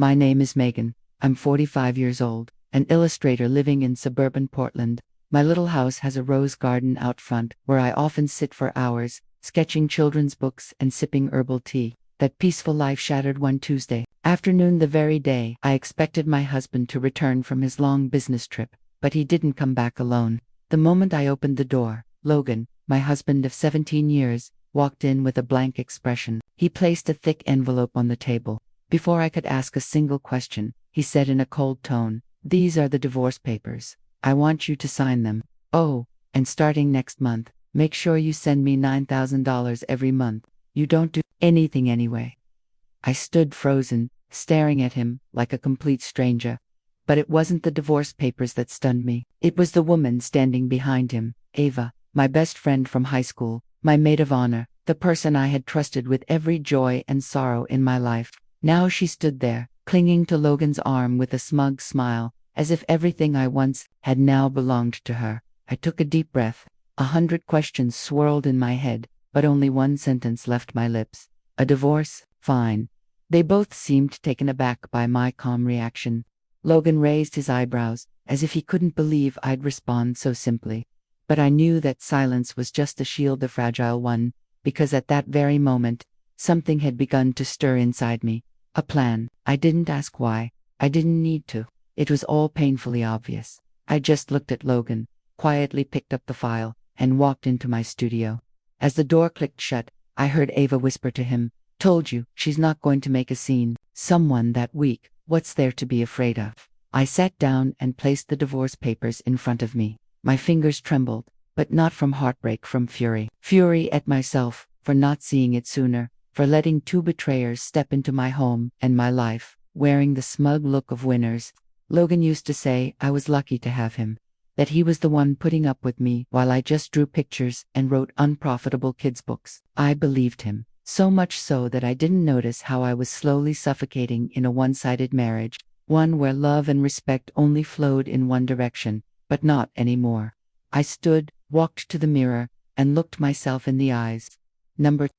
My name is Megan. I'm 45 years old, an illustrator living in suburban Portland. My little house has a rose garden out front where I often sit for hours, sketching children's books and sipping herbal tea. That peaceful life shattered one Tuesday afternoon, the very day I expected my husband to return from his long business trip, but he didn't come back alone. The moment I opened the door, Logan, my husband of 17 years, walked in with a blank expression. He placed a thick envelope on the table. Before I could ask a single question, he said in a cold tone, "These are the divorce papers. I want you to sign them. Oh, and starting next month, make sure you send me $9,000 every month. You don't do anything anyway." I stood frozen, staring at him like a complete stranger. But it wasn't the divorce papers that stunned me. It was the woman standing behind him, Ava, my best friend from high school, my maid of honor, the person I had trusted with every joy and sorrow in my life. Now she stood there, clinging to Logan's arm with a smug smile, as if everything I once had now belonged to her. I took a deep breath. 100 questions swirled in my head, but only one sentence left my lips. A divorce? Fine. They both seemed taken aback by my calm reaction. Logan raised his eyebrows, as if he couldn't believe I'd respond so simply. But I knew that silence was just to shield the fragile one, because at that very moment, something had begun to stir inside me. A plan. I didn't ask why. I didn't need to. It was all painfully obvious. I just looked at Logan, quietly picked up the file, and walked into my studio. As the door clicked shut, I heard Ava whisper to him, "Told you, she's not going to make a scene. Someone that weak, what's there to be afraid of?" I sat down and placed the divorce papers in front of me. My fingers trembled, but not from heartbreak, from fury. Fury at myself, for not seeing it sooner, for letting two betrayers step into my home and my life, wearing the smug look of winners. Logan used to say I was lucky to have him, that he was the one putting up with me while I just drew pictures and wrote unprofitable kids' books. I believed him, so much so that I didn't notice how I was slowly suffocating in a one-sided marriage, one where love and respect only flowed in one direction, but not anymore. I stood, walked to the mirror, and looked myself in the eyes.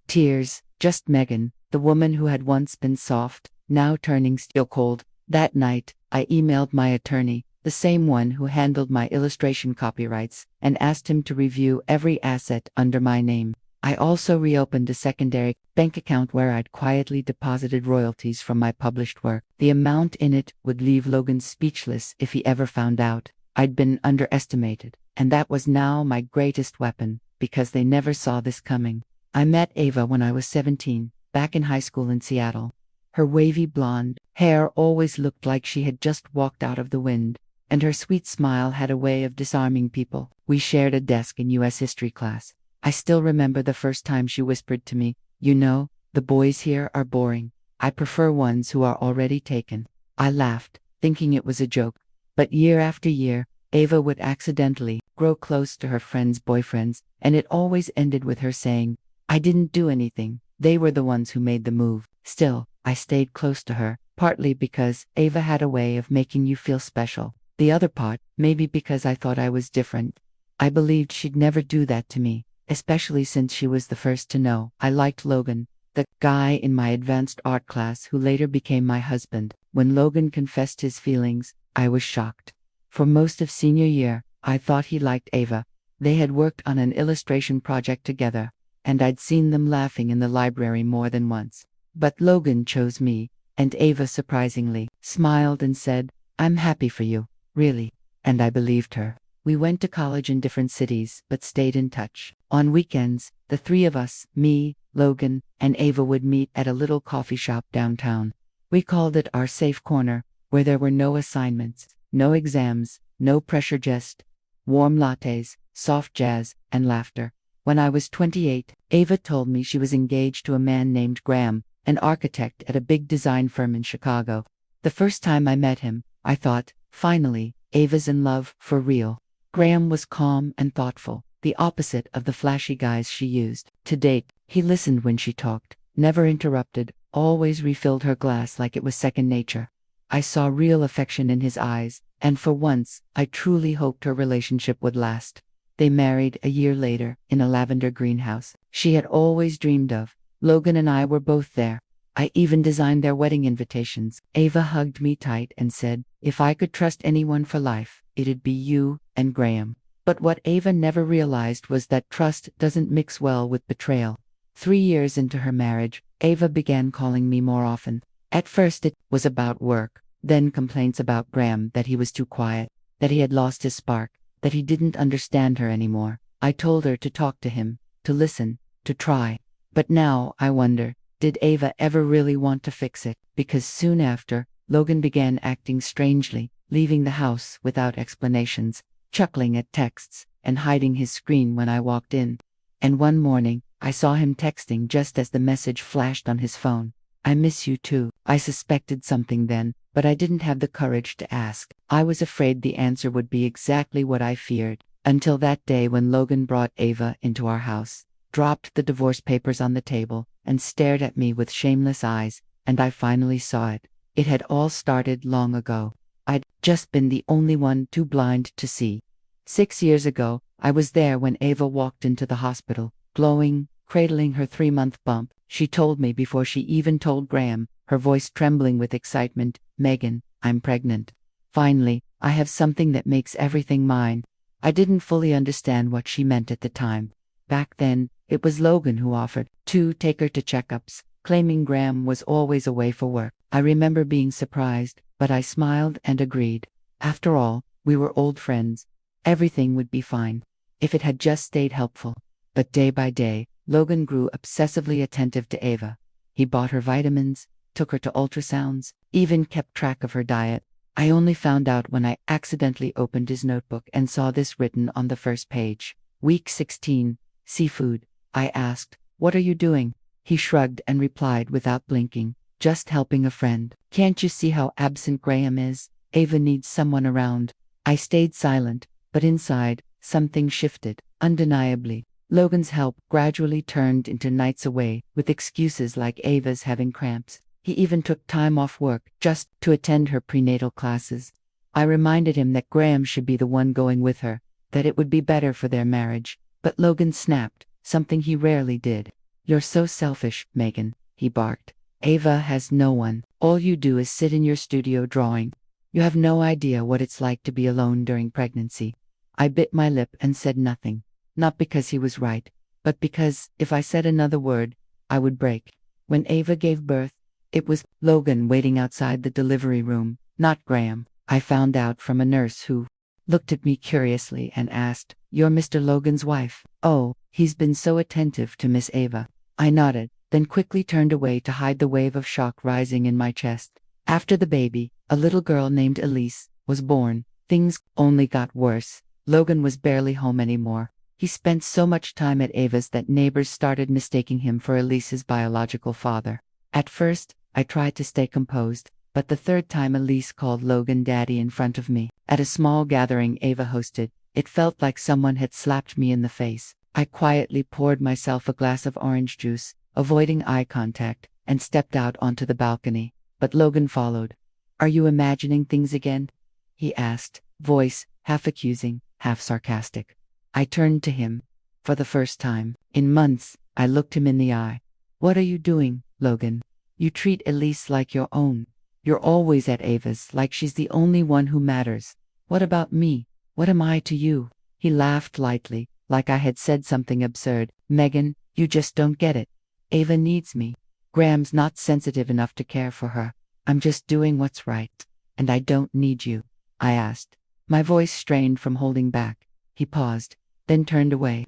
Tears, just Megan, the woman who had once been soft, now turning steel cold. That night, I emailed my attorney, the same one who handled my illustration copyrights, and asked him to review every asset under my name. I also reopened a secondary bank account where I'd quietly deposited royalties from my published work. The amount in it would leave Logan speechless if he ever found out. I'd been underestimated, and that was now my greatest weapon, because they never saw this coming. I met Ava when I was 17, back in high school in Seattle. Her wavy blonde hair always looked like she had just walked out of the wind, and her sweet smile had a way of disarming people. We shared a desk in U.S. history class. I still remember the first time she whispered to me, "You know, the boys here are boring. I prefer ones who are already taken." I laughed, thinking it was a joke. But year after year, Ava would accidentally grow close to her friends' boyfriends, and it always ended with her saying, "I didn't do anything. They were the ones who made the move." Still, I stayed close to her, partly because Ava had a way of making you feel special. The other part, maybe because I thought I was different. I believed she'd never do that to me, especially since she was the first to know I liked Logan, the guy in my advanced art class who later became my husband. When Logan confessed his feelings, I was shocked. For most of senior year, I thought he liked Ava. They had worked on an illustration project together, and I'd seen them laughing in the library more than once. But Logan chose me, and Ava surprisingly smiled and said, "I'm happy for you, really." And I believed her. We went to college in different cities, but stayed in touch. On weekends, the three of us, me, Logan, and Ava, would meet at a little coffee shop downtown. We called it our safe corner, where there were no assignments, no exams, no pressure, just warm lattes, soft jazz, and laughter. When I was 28, Ava told me she was engaged to a man named Graham, an architect at a big design firm in Chicago. The first time I met him, I thought, finally, Ava's in love, for real. Graham was calm and thoughtful, the opposite of the flashy guys she used to date. He listened when she talked, never interrupted, always refilled her glass like it was second nature. I saw real affection in his eyes, and for once, I truly hoped her relationship would last. They married a year later, in a lavender greenhouse she had always dreamed of. Logan and I were both there. I even designed their wedding invitations. Ava hugged me tight and said, if I could trust anyone for life, it'd be you and Graham. But what Ava never realized was that trust doesn't mix well with betrayal. 3 years into her marriage, Ava began calling me more often. At first it was about work, then complaints about Graham, that he was too quiet, that he had lost his spark, that he didn't understand her anymore. I told her to talk to him, to listen, to try. But now I wonder, did Ava ever really want to fix it? Because soon after, Logan began acting strangely, leaving the house without explanations, chuckling at texts, and hiding his screen when I walked in. And one morning, I saw him texting just as the message flashed on his phone. I miss you too. I suspected something then, but I didn't have the courage to ask. I was afraid the answer would be exactly what I feared. Until that day when Logan brought Ava into our house, dropped the divorce papers on the table, and stared at me with shameless eyes, and I finally saw it. It had all started long ago. I'd just been the only one too blind to see. 6 years ago, I was there when Ava walked into the hospital, glowing, cradling her 3-month bump. She told me before she even told Graham, her voice trembling with excitement, Megan, I'm pregnant. Finally, I have something that makes everything mine. I didn't fully understand what she meant at the time. Back then, it was Logan who offered to take her to checkups, claiming Graham was always away for work. I remember being surprised, but I smiled and agreed. After all, we were old friends. Everything would be fine, if it had just stayed helpful. But day by day, Logan grew obsessively attentive to Ava. He bought her vitamins, took her to ultrasounds, even kept track of her diet. I only found out when I accidentally opened his notebook and saw this written on the first page. Week 16, seafood. I asked, what are you doing? He shrugged and replied without blinking, just helping a friend. Can't you see how absent Graham is? Ava needs someone around. I stayed silent, but inside, something shifted, undeniably. Logan's help gradually turned into nights away, with excuses like Ava's having cramps. He even took time off work just to attend her prenatal classes. I reminded him that Graham should be the one going with her, that it would be better for their marriage. But Logan snapped, something he rarely did. You're so selfish, Megan, he barked. Ava has no one. All you do is sit in your studio drawing. You have no idea what it's like to be alone during pregnancy. I bit my lip and said nothing. Not because he was right, but because, if I said another word, I would break. When Ava gave birth, it was Logan waiting outside the delivery room, not Graham. I found out from a nurse who looked at me curiously and asked, You're Mr. Logan's wife? Oh, he's been so attentive to Miss Ava. I nodded, then quickly turned away to hide the wave of shock rising in my chest. After the baby, a little girl named Elise, was born. Things only got worse. Logan was barely home anymore. He spent so much time at Ava's that neighbors started mistaking him for Elise's biological father. At first, I tried to stay composed, but the third time Elise called Logan Daddy in front of me, at a small gathering Ava hosted, it felt like someone had slapped me in the face. I quietly poured myself a glass of orange juice, avoiding eye contact, and stepped out onto the balcony. But Logan followed. Are you imagining things again? He asked, voice half accusing, half sarcastic. I turned to him. For the first time in months, I looked him in the eye. What are you doing, Logan? You treat Elise like your own. You're always at Ava's like she's the only one who matters. What about me? What am I to you? He laughed lightly, like I had said something absurd. Megan, you just don't get it. Ava needs me. Graham's not sensitive enough to care for her. I'm just doing what's right. And I don't need you. I asked, my voice strained from holding back. He paused, then turned away.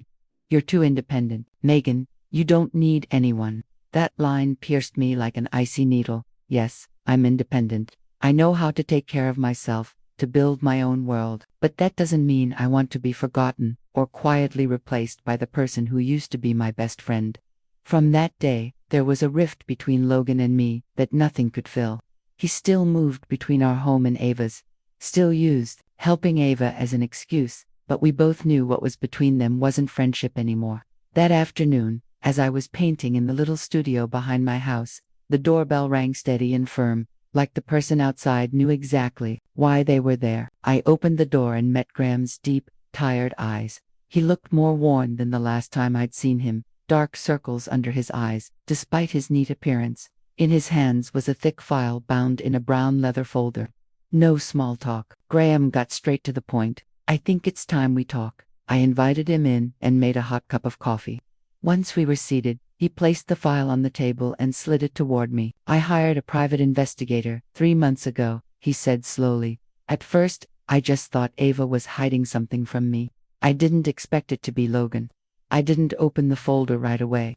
You're too independent. Megan, you don't need anyone. That line pierced me like an icy needle. Yes, I'm independent. I know how to take care of myself, to build my own world. But that doesn't mean I want to be forgotten or quietly replaced by the person who used to be my best friend. From that day, there was a rift between Logan and me that nothing could fill. He still moved between our home and Ava's, still used helping Ava as an excuse, but we both knew what was between them wasn't friendship anymore. That afternoon, as I was painting in the little studio behind my house, the doorbell rang steady and firm, like the person outside knew exactly why they were there. I opened the door and met Graham's deep, tired eyes. He looked more worn than the last time I'd seen him, dark circles under his eyes, despite his neat appearance. In his hands was a thick file bound in a brown leather folder. No small talk. Graham got straight to the point. I think it's time we talk. I invited him in and made a hot cup of coffee. Once we were seated, he placed the file on the table and slid it toward me. I hired a private investigator 3 months ago, he said slowly. At first, I just thought Ava was hiding something from me. I didn't expect it to be Logan. I didn't open the folder right away.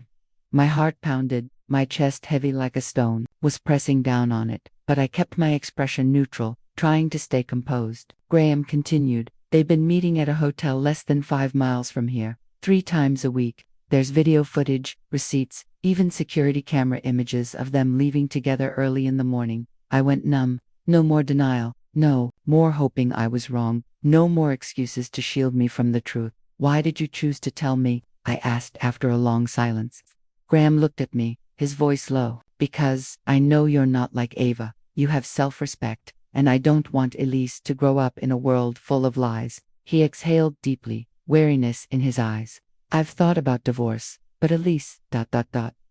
My heart pounded, my chest heavy like a stone, was pressing down on it, but I kept my expression neutral, trying to stay composed. Graham continued, they've been meeting at a hotel less than 5 miles from here, 3 times a week. There's video footage, receipts, even security camera images of them leaving together early in the morning. I went numb. No more denial. No more hoping I was wrong. No more excuses to shield me from the truth. Why did you choose to tell me? I asked after a long silence. Graham looked at me, his voice low. Because I know you're not like Ava. You have self-respect, and I don't want Elise to grow up in a world full of lies. He exhaled deeply, weariness in his eyes. I've thought about divorce, but Elise,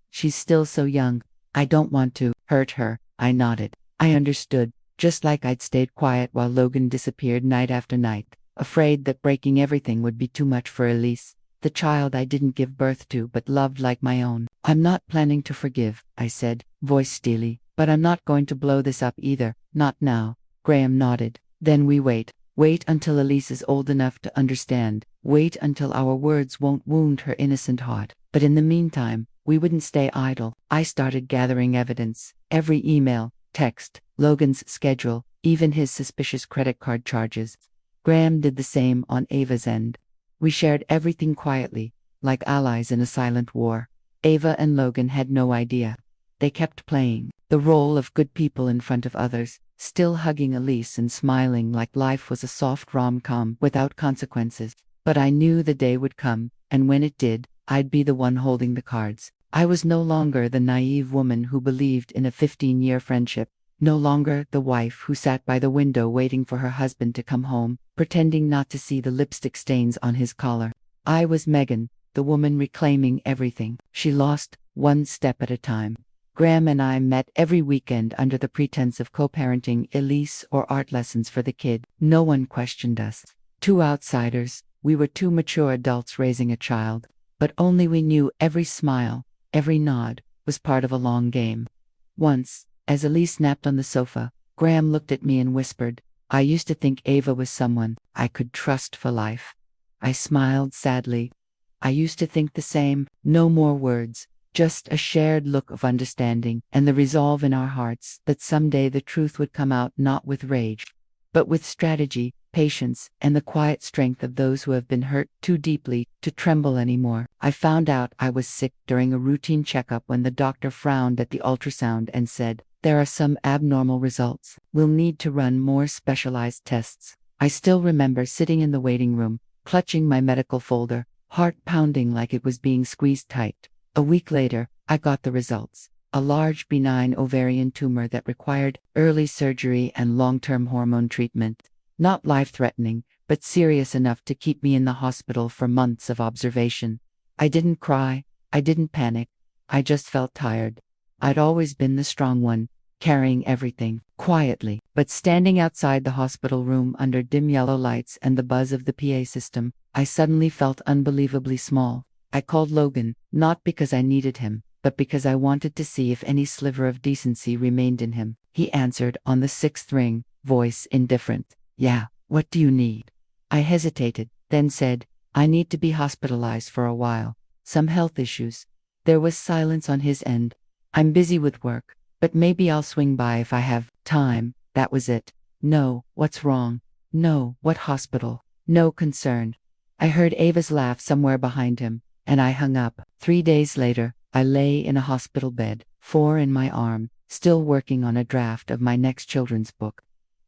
she's still so young. I don't want to hurt her. I nodded. I understood, just like I'd stayed quiet while Logan disappeared night after night, afraid that breaking everything would be too much for Elise, the child I didn't give birth to but loved like my own. I'm not planning to forgive, I said, voice steely, but I'm not going to blow this up either, not now. Graham nodded. Then we wait. Wait until Elise is old enough to understand. Wait until our words won't wound her innocent heart. But in the meantime, we wouldn't stay idle. I started gathering evidence. Every email, text, Logan's schedule, even his suspicious credit card charges. Graham did the same on Ava's end. We shared everything quietly, like allies in a silent war. Ava and Logan had no idea. They kept playing the role of good people in front of others, still hugging Elise and smiling like life was a soft rom-com without consequences. But I knew the day would come, and when it did, I'd be the one holding the cards. I was no longer the naive woman who believed in a 15-year friendship, no longer the wife who sat by the window waiting for her husband to come home, pretending not to see the lipstick stains on his collar. I was Megan, the woman reclaiming everything. She lost, one step at a time. Graham and I met every weekend under the pretense of co-parenting Elise or art lessons for the kid. No one questioned us. 2 outsiders, we were 2 mature adults raising a child. But only we knew every smile, every nod, was part of a long game. Once, as Elise napped on the sofa, Graham looked at me and whispered, I used to think Ava was someone I could trust for life. I smiled sadly. I used to think the same. No more words. Just a shared look of understanding and the resolve in our hearts that someday the truth would come out not with rage, but with strategy, patience, and the quiet strength of those who have been hurt too deeply to tremble anymore. I found out I was sick during a routine checkup when the doctor frowned at the ultrasound and said, there are some abnormal results. We'll need to run more specialized tests. I still remember sitting in the waiting room, clutching my medical folder, heart pounding like it was being squeezed tight. A week later, I got the results. A large benign ovarian tumor that required early surgery and long-term hormone treatment. Not life-threatening, but serious enough to keep me in the hospital for months of observation. I didn't cry. I didn't panic. I just felt tired. I'd always been the strong one, carrying everything, quietly. But standing outside the hospital room under dim yellow lights and the buzz of the PA system, I suddenly felt unbelievably small. I called Logan, not because I needed him, but because I wanted to see if any sliver of decency remained in him. He answered on the 6th ring, voice indifferent. Yeah, what do you need? I hesitated, then said, I need to be hospitalized for a while. Some health issues. There was silence on his end. I'm busy with work, but maybe I'll swing by if I have time. That was it. No, what's wrong? No, what hospital? No concern. I heard Ava's laugh somewhere behind him, and I hung up. 3 days later, I lay in a hospital bed, 4 in my arm, still working on a draft of my next children's book.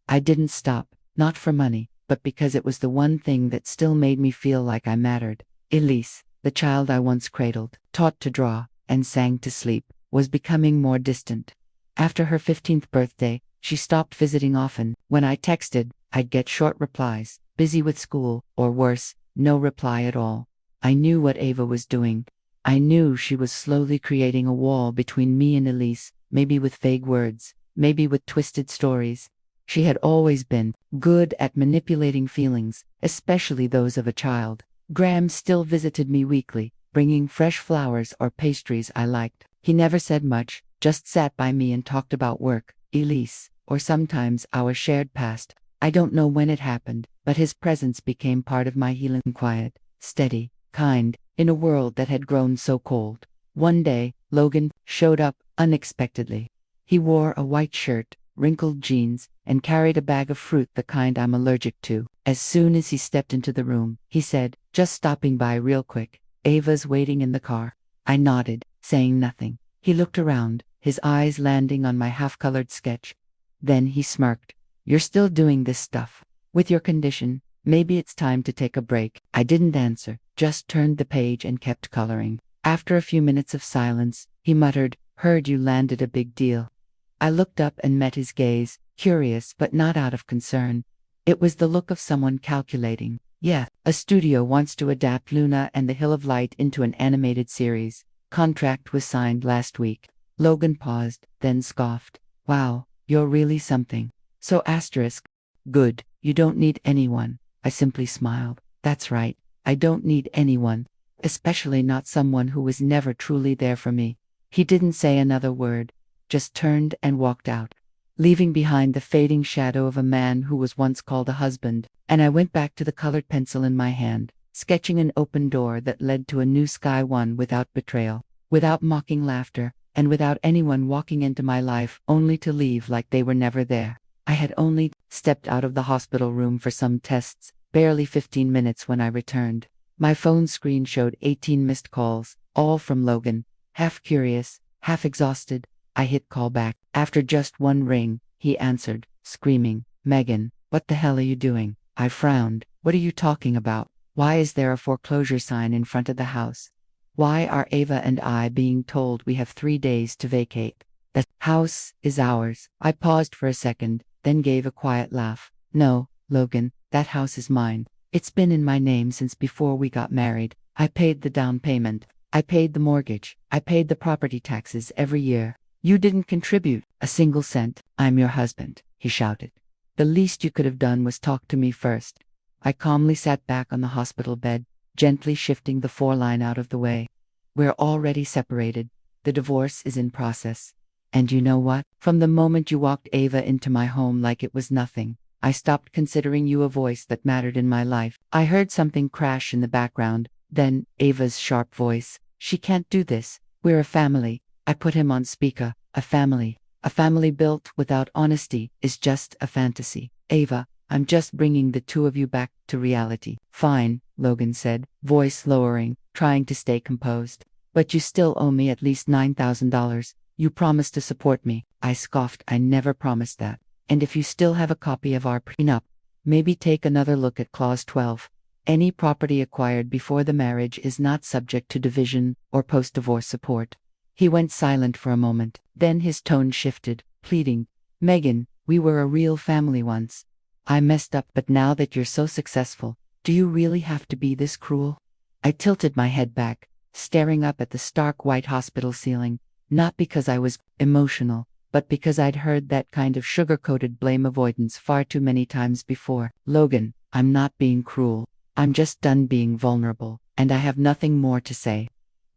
I didn't stop, not for money, but because it was the one thing that still made me feel like I mattered. Elise, the child I once cradled, taught to draw, and sang to sleep, was becoming more distant. After her 15th birthday, she stopped visiting often. When I texted, I'd get short replies, busy with school, or worse, no reply at all. I knew what Ava was doing. I knew she was slowly creating a wall between me and Elise, maybe with vague words, maybe with twisted stories. She had always been good at manipulating feelings, especially those of a child. Graham still visited me weekly, bringing fresh flowers or pastries I liked. He never said much, just sat by me and talked about work, Elise, or sometimes our shared past. I don't know when it happened, but his presence became part of my healing. Quiet, steady, kind, in a world that had grown so cold. One day, Logan showed up unexpectedly. He wore a white shirt, wrinkled jeans, and carried a bag of fruit, the kind I'm allergic to. As soon as he stepped into the room, he said, "Just stopping by real quick. Ava's waiting in the car." I nodded, saying nothing. He looked around, his eyes landing on my half-colored sketch. Then he smirked. "You're still doing this stuff. With your condition, maybe it's time to take a break." I didn't answer, just turned the page and kept coloring. After a few minutes of silence, he muttered, "Heard you landed a big deal." I looked up and met his gaze, curious but not out of concern. It was the look of someone calculating. "Yeah, a studio wants to adapt Luna and the Hill of Light into an animated series. Contract was signed last week." Logan paused, then scoffed. "Wow, you're really something. So asterisk. Good, you don't need anyone." I simply smiled. That's right, I don't need anyone. Especially not someone who was never truly there for me. He didn't say another word, just turned and walked out, leaving behind the fading shadow of a man who was once called a husband. And I went back to the colored pencil in my hand, sketching an open door that led to a new sky, one without betrayal, without mocking laughter, and without anyone walking into my life only to leave like they were never there. I had only stepped out of the hospital room for some tests, barely 15 minutes when I returned. My phone screen showed 18 missed calls, all from Logan. Half curious, half exhausted, I hit call back. After just one ring, he answered, screaming, "Megan, what the hell are you doing?" I frowned. "What are you talking about? Why is there a foreclosure sign in front of the house? Why are Ava and I being told we have 3 days to vacate? The house is ours." I paused for a second, then gave a quiet laugh. "No, Logan, that house is mine. It's been in my name since before we got married. I paid the down payment. I paid the mortgage. I paid the property taxes every year. You didn't contribute a single cent." "I'm your husband," he shouted. "The least you could have done was talk to me first." I calmly sat back on the hospital bed, gently shifting the 4-line out of the way. "We're already separated. The divorce is in process. And you know what? From the moment you walked Ava into my home like it was nothing, I stopped considering you a voice that mattered in my life." I heard something crash in the background, then Ava's sharp voice. "She can't do this. We're a family." I put him on speaker. A family built without honesty is just a fantasy. "Ava, I'm just bringing the two of you back to reality." "Fine," Logan said, voice lowering, trying to stay composed. "But you still owe me at least $9,000. You promised to support me." I scoffed. "I never promised that. And if you still have a copy of our prenup, maybe take another look at Clause 12. Any property acquired before the marriage is not subject to division or post-divorce support." He went silent for a moment, then his tone shifted, pleading, "Megan, we were a real family once. I messed up, but now that you're so successful, do you really have to be this cruel?" I tilted my head back, staring up at the stark white hospital ceiling, not because I was emotional, but because I'd heard that kind of sugar-coated blame avoidance far too many times before. "Logan, I'm not being cruel. I'm just done being vulnerable, and I have nothing more to say.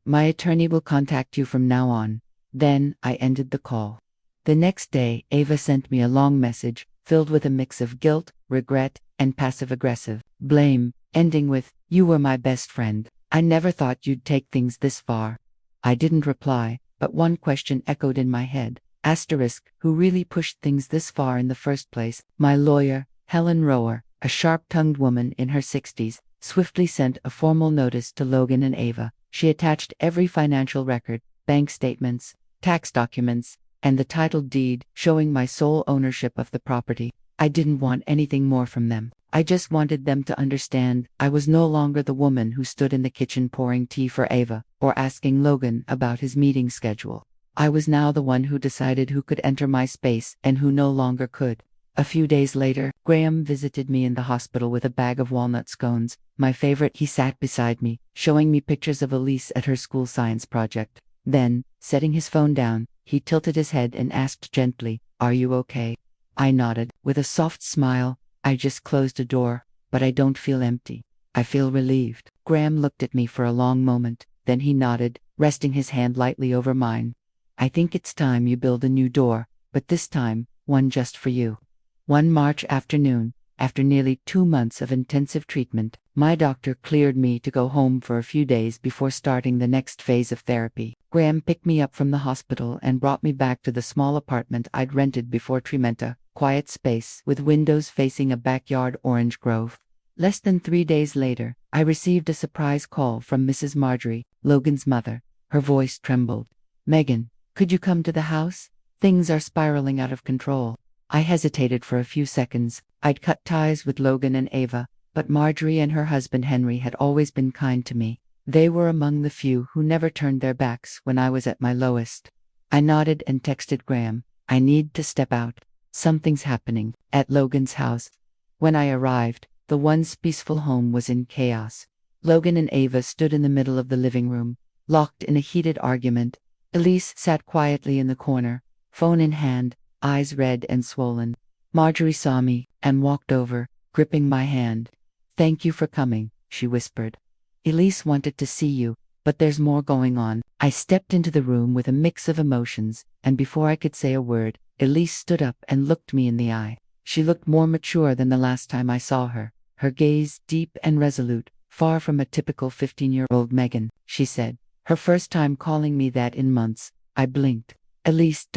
My attorney will contact you from now on." Then I ended the call. The next day, Ava sent me a long message, filled with a mix of guilt, regret, and passive-aggressive blame, ending with, "You were my best friend. I never thought you'd take things this far." I didn't reply, but one question echoed in my head. Who really pushed things this far in the first place? My lawyer, Helen Rower, a sharp-tongued woman in her 60s, swiftly sent a formal notice to Logan and Ava. She attached every financial record, bank statements, tax documents, and the title deed showing my sole ownership of the property. I didn't want anything more from them. I just wanted them to understand I was no longer the woman who stood in the kitchen pouring tea for Ava, or asking Logan about his meeting schedule. I was now the one who decided who could enter my space and who no longer could. A few days later, Graham visited me in the hospital with a bag of walnut scones, my favorite. He sat beside me, showing me pictures of Elise at her school science project. Then, setting his phone down, He tilted his head and asked gently, "Are you okay?" I nodded, with a soft smile. "I just closed a door, but I don't feel empty. I feel relieved." Graham looked at me for a long moment, then he nodded, resting his hand lightly over mine. "I think it's time you build a new door, but this time, one just for you." One March afternoon, after nearly 2 months of intensive treatment, my doctor cleared me to go home for a few days before starting the next phase of therapy. Graham picked me up from the hospital and brought me back to the small apartment I'd rented before treatment, a quiet space with windows facing a backyard orange grove. Less than 3 days later, I received a surprise call from Mrs. Marjorie, Logan's mother. Her voice trembled. "Megan, could you come to the house? Things are spiraling out of control." I hesitated for a few seconds. I'd cut ties with Logan and Ava, but Marjorie and her husband Henry had always been kind to me. They were among the few who never turned their backs when I was at my lowest. I nodded and texted Graham, "I need to step out. Something's happening at Logan's house." When I arrived, the once peaceful home was in chaos. Logan and Ava stood in the middle of the living room, locked in a heated argument. Elise sat quietly in the corner, phone in hand, eyes red and swollen. Marjorie saw me and walked over, gripping my hand. "Thank you for coming," she whispered. "Elise wanted to see you, but there's more going on." I stepped into the room with a mix of emotions, and before I could say a word, Elise stood up and looked me in the eye. She looked more mature than the last time I saw her, her gaze deep and resolute, far from a typical 15-year-old Megan. She said, her first time calling me that in months. I blinked. "Elise, ..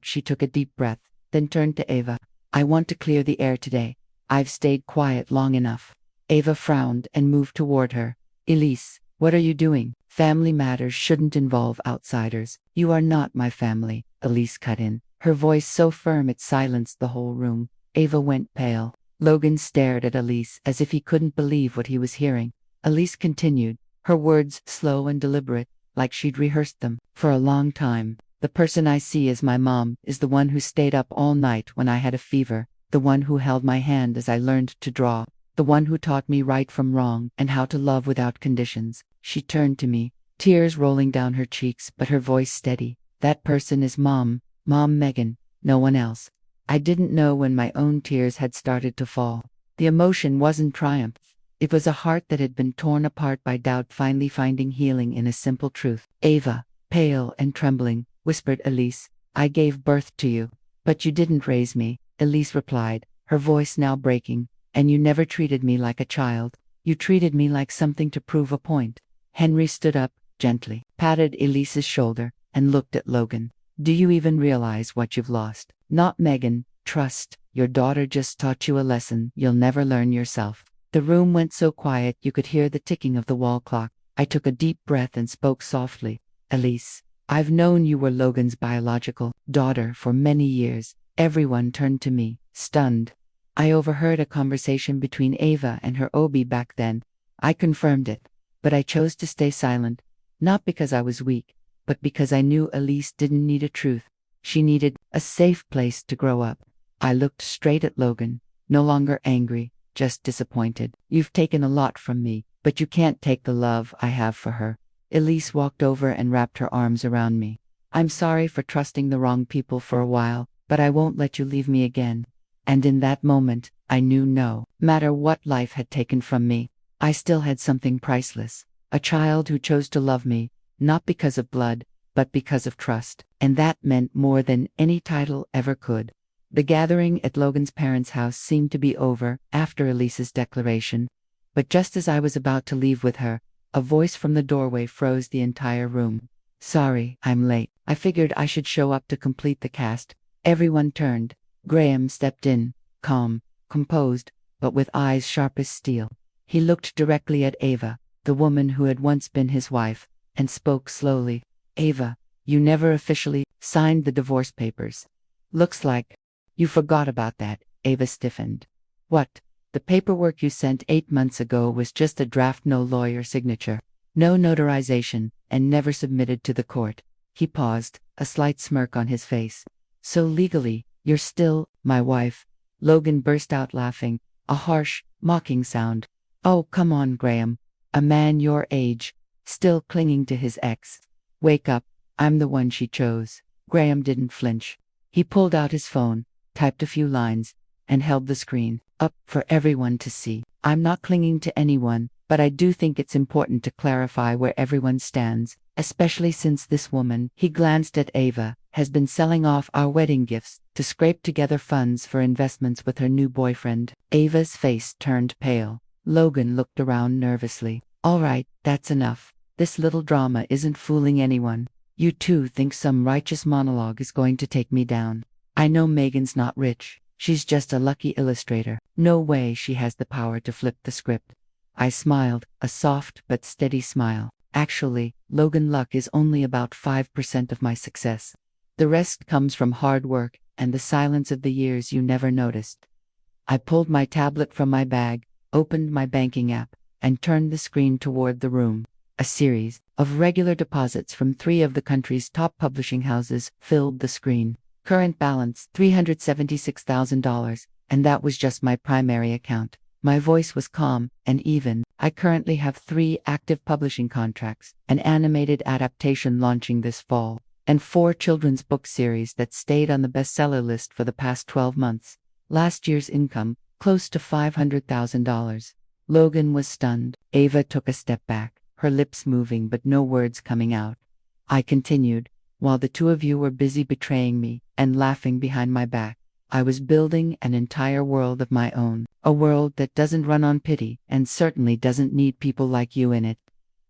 She took a deep breath, then turned to Ava. "I want to clear the air today. I've stayed quiet long enough." Ava frowned and moved toward her. "Elise, what are you doing? Family matters shouldn't involve outsiders." "You are not my family," Elise cut in, her voice so firm it silenced the whole room. Ava went pale. Logan stared at Elise as if he couldn't believe what he was hearing. Elise continued, her words slow and deliberate, like she'd rehearsed them. "For a long time, the person I see as my mom is the one who stayed up all night when I had a fever, the one who held my hand as I learned to draw, the one who taught me right from wrong and how to love without conditions." She turned to me, tears rolling down her cheeks but her voice steady. "That person is Mom Megan, no one else." I didn't know when my own tears had started to fall. The emotion wasn't triumph. It was a heart that had been torn apart by doubt finally finding healing in a simple truth. "Ava," pale and trembling, whispered Elise, "I gave birth to you." "But you didn't raise me," Elise replied, her voice now breaking. "And you never treated me like a child. You treated me like something to prove a point." Henry stood up, gently, patted Elise's shoulder, and looked at Logan. "Do you even realize what you've lost?" "Not Megan. Trust. Your daughter just taught you a lesson you'll never learn yourself." The room went so quiet you could hear the ticking of the wall clock. I took a deep breath and spoke softly. "Elise, I've known you were Logan's biological daughter for many years." Everyone turned to me, stunned. I overheard a conversation between Ava and her OB back then. I confirmed it. But I chose to stay silent, not because I was weak, but because I knew Elise didn't need a truth. She needed a safe place to grow up. I looked straight at Logan, no longer angry, just disappointed. "You've taken a lot from me, but you can't take the love I have for her." Elise walked over and wrapped her arms around me. "I'm sorry for trusting the wrong people for a while, but I won't let you leave me again." And in that moment, I knew no matter what life had taken from me, I still had something priceless. A child who chose to love me, not because of blood, but because of trust. And that meant more than any title ever could. The gathering at Logan's parents' house seemed to be over after Elise's declaration. But just as I was about to leave with her, a voice from the doorway froze the entire room. "Sorry, I'm late. I figured I should show up to complete the cast." Everyone turned. Graham stepped in, calm, composed, but with eyes sharp as steel. He looked directly at Ava, the woman who had once been his wife, and spoke slowly. "Ava, you never officially signed the divorce papers. Looks like you forgot about that." Ava stiffened. "What? The paperwork you sent 8 months ago was just a draft, no lawyer signature, no notarization, and never submitted to the court." He paused, a slight smirk on his face. "So legally, you're still my wife?" Logan burst out laughing, a harsh, mocking sound. "Oh, come on, Graham. A man your age, still clinging to his ex. Wake up, I'm the one she chose." Graham didn't flinch. He pulled out his phone, typed a few lines, and held the screen up for everyone to see. I'm not clinging to anyone, but I do think it's important to clarify where everyone stands, especially since this woman, he glanced at Ava, has been selling off our wedding gifts to scrape together funds for investments with her new boyfriend. Ava's face turned pale. Logan looked around nervously. All right, that's enough. This little drama isn't fooling anyone. You two think some righteous monologue is going to take me down. I know Megan's not rich. She's just a lucky illustrator. No way she has the power to flip the script. I smiled, a soft but steady smile. Actually, Logan luck is only about 5% of my success. The rest comes from hard work and the silence of the years you never noticed. I pulled my tablet from my bag, opened my banking app, and turned the screen toward the room. A series of regular deposits from 3 of the country's top publishing houses filled the screen. Current balance $376,000, and that was just my primary account. My voice was calm and even. I currently have 3 active publishing contracts, an animated adaptation launching this fall, and 4 children's book series that stayed on the bestseller list for the past 12 months. Last year's income, close to $500,000. Logan was stunned. Ava took a step back, her lips moving but no words coming out. I continued, while the 2 of you were busy betraying me and laughing behind my back, I was building an entire world of my own, a world that doesn't run on pity and certainly doesn't need people like you in it.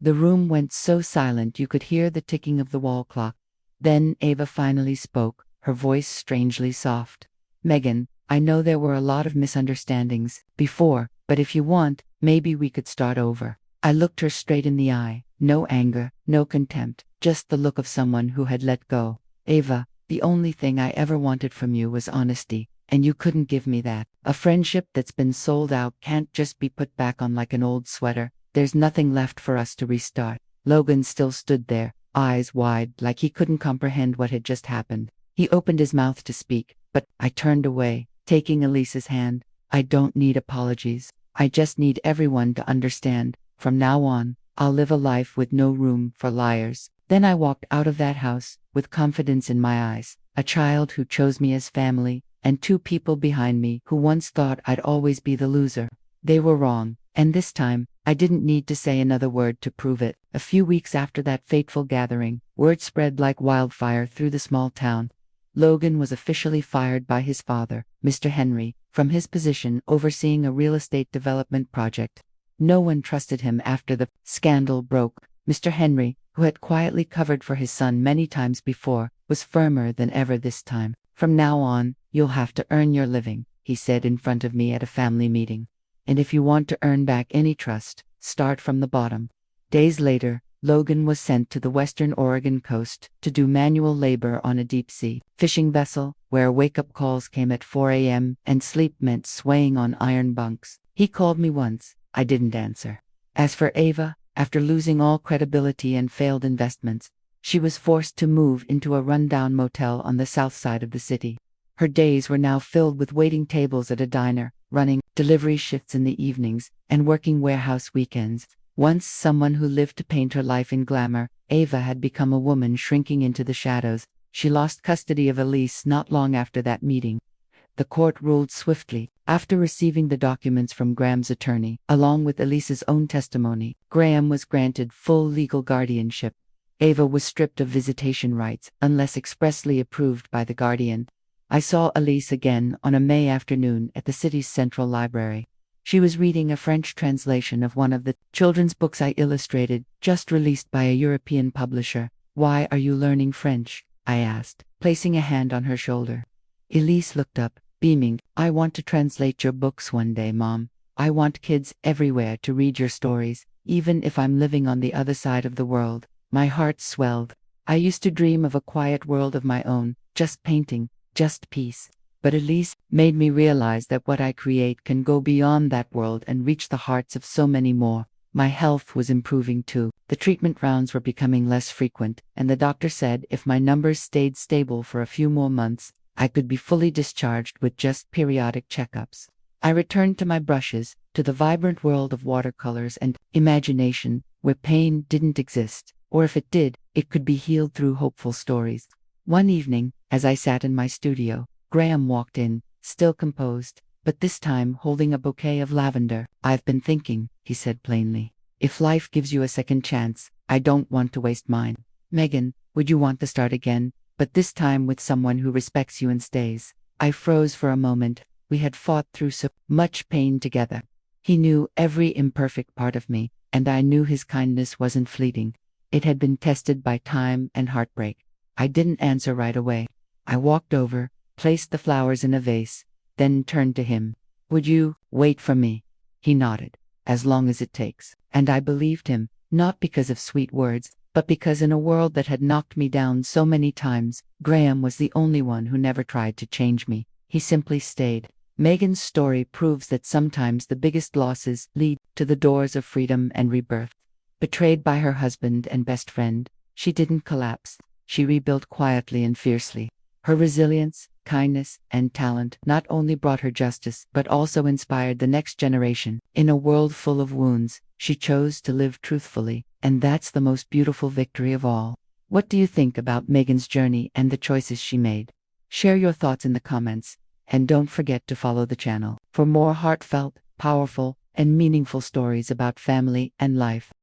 The room went so silent you could hear the ticking of the wall clock. Then Ava finally spoke, her voice strangely soft. Megan, I know there were a lot of misunderstandings before, but if you want, maybe we could start over. I looked her straight in the eye, no anger, no contempt, just the look of someone who had let go. Ava, the only thing I ever wanted from you was honesty, and you couldn't give me that. A friendship that's been sold out can't just be put back on like an old sweater. There's nothing left for us to restart. Logan still stood there, eyes wide, like he couldn't comprehend what had just happened. He opened his mouth to speak, but I turned away, taking Elise's hand. I don't need apologies. I just need everyone to understand. From now on, I'll live a life with no room for liars. Then I walked out of that house, with confidence in my eyes, a child who chose me as family, and 2 people behind me who once thought I'd always be the loser. They were wrong, and this time, I didn't need to say another word to prove it. A few weeks after that fateful gathering, word spread like wildfire through the small town. Logan was officially fired by his father, Mr. Henry, from his position overseeing a real estate development project. No one trusted him after the scandal broke. Mr. Henry, who had quietly covered for his son many times before, was firmer than ever this time. From now on, you'll have to earn your living, he said in front of me at a family meeting. And if you want to earn back any trust, start from the bottom. Days later, Logan was sent to the western Oregon coast to do manual labor on a deep-sea fishing vessel, where wake-up calls came at 4 a.m. and sleep meant swaying on iron bunks. He called me once. I didn't answer. As for Ava, after losing all credibility and failed investments, she was forced to move into a rundown motel on the south side of the city. Her days were now filled with waiting tables at a diner, running delivery shifts in the evenings, and working warehouse weekends. Once someone who lived to paint her life in glamour, Ava had become a woman shrinking into the shadows. She lost custody of Elise not long after that meeting. The court ruled swiftly. After receiving the documents from Graham's attorney, along with Elise's own testimony, Graham was granted full legal guardianship. Ava was stripped of visitation rights, unless expressly approved by the guardian. I saw Elise again on a May afternoon at the city's central library. She was reading a French translation of one of the children's books I illustrated, just released by a European publisher. Why are you learning French? I asked, placing a hand on her shoulder. Elise looked up, beaming. I want to translate your books one day, Mom. I want kids everywhere to read your stories, even if I'm living on the other side of the world. My heart swelled. I used to dream of a quiet world of my own, just painting, just peace. But Elise made me realize that what I create can go beyond that world and reach the hearts of so many more. My health was improving too. The treatment rounds were becoming less frequent, and the doctor said if my numbers stayed stable for a few more months, I could be fully discharged with just periodic checkups. I returned to my brushes, to the vibrant world of watercolors and imagination, where pain didn't exist, or if it did, it could be healed through hopeful stories. One evening, as I sat in my studio, Graham walked in, still composed, but this time holding a bouquet of lavender. "I've been thinking," he said plainly. "If life gives you a second chance, I don't want to waste mine. Megan, would you want to start again, but this time with someone who respects you and stays?" I froze for a moment. We had fought through so much pain together. He knew every imperfect part of me, and I knew his kindness wasn't fleeting. It had been tested by time and heartbreak. I didn't answer right away. I walked over, placed the flowers in a vase, then turned to him. "Would you wait for me?" He nodded. "As long as it takes." And I believed him, not because of sweet words, but because in a world that had knocked me down so many times, Graham was the only one who never tried to change me. He simply stayed. Megan's story proves that sometimes the biggest losses lead to the doors of freedom and rebirth. Betrayed by her husband and best friend, she didn't collapse. She rebuilt quietly and fiercely. Her resilience, kindness, and talent not only brought her justice but also inspired the next generation. In a world full of wounds, she chose to live truthfully, and that's the most beautiful victory of all. What do you think about Megan's journey and the choices she made? Share your thoughts in the comments, and don't forget to follow the channel for more heartfelt, powerful, and meaningful stories about family and life.